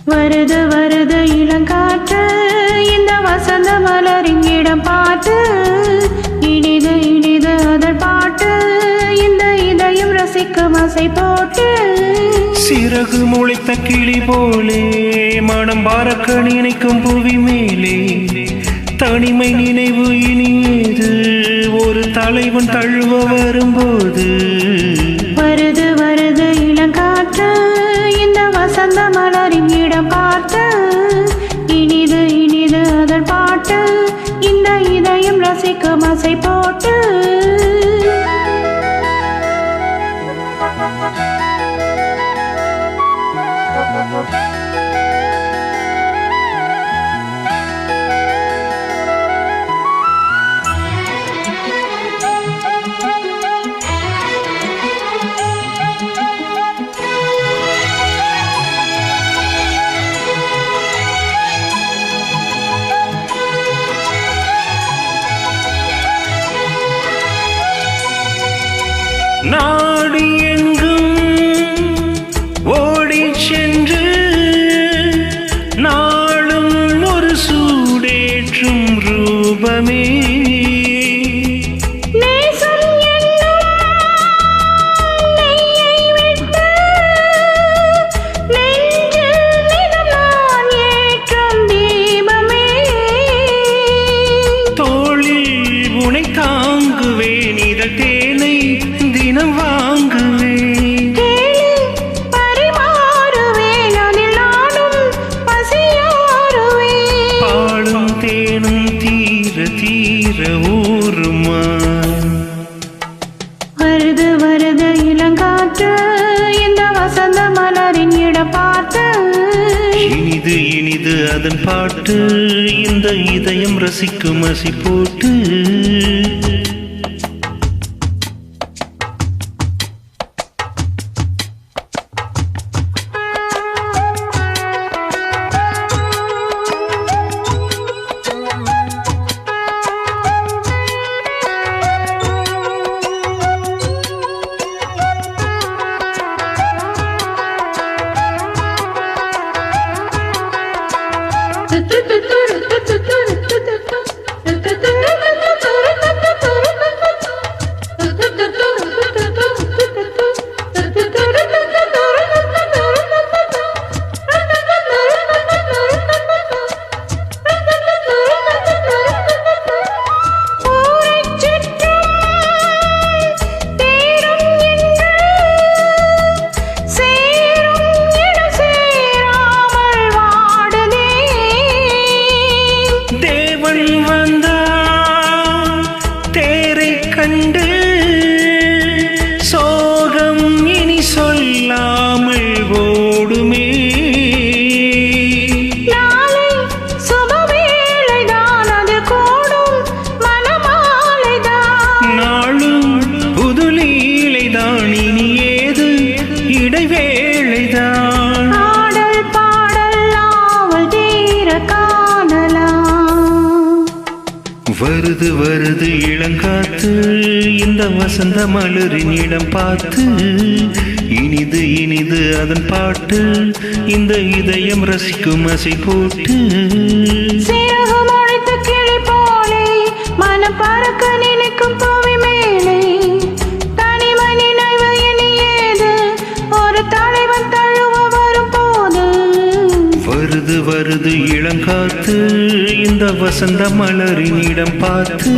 வருது வருது இளங்காற்று இந்த வசந்த மலரின் இடம் பார்த்து இனிது இனிது அதன் பாட்டு இந்த இதயம் ரசிக்கும் அசை போட்டு சிறகு முளைத்த கிளி போலே மனம் பார்க்க நினைக்கும் புவி மேலே தனிமை நினைவு இனியது ஒரு தலைவன் தழுவ வரும்போது வருது வருது இளங்காற்று இந்த வசந்த மலரின் இடம் பார்த்து இனிது இனிது அதன் பாட்டு இந்த இதயம் ரசிக்கும் அசை போட்டு நாடு எங்கும் ஓடி சென்று நாளும் ஒரு சூடேற்றும் ரூபமே தோளில் உனை தாங்குவேன் இதழ் தேனை தினம் வாங்குவேன் பரிமாறுவேன் அதில் நானும் பசியாறுவேன் பாலும் தேனும் தீர தீர ஊருமா வருது வருது இளங்காற்று இந்த வசந்த மலரின் இடம் பார்த்து இனிது இனிது அதன் பாட்டு இந்த இதயம் ரசிக்கும் அசி போட்டு கண்டு சோகம் இனி சொல்லாமல் ஓடுமே நாளை சுபவேளைதான் அது கூடும் மனமாலைதான் நாளும் புதுலீலைதான் இனி ஏது இடைவேளைதான் ஆடல் பாடல் ஆவல் தீர காணலாம் வருது வருது இளங்காத்து இந்த வசந்த மலரின் இடம் பார்த்து இனிது இனிது அதன் பாட்டு இந்த இதயம் ரசிக்கும் அசை போட்டு சிறகு முளைத்த கிளி போலே மனம் பறக்க நினைக்கும் புவி மேலே தனிமை நினைவு இனி ஏது ஒரு தலைவன் தழுவ வரும் போது வருது வருது இளங்காத்து இந்த வசந்த மலரின் இடம் பார்த்து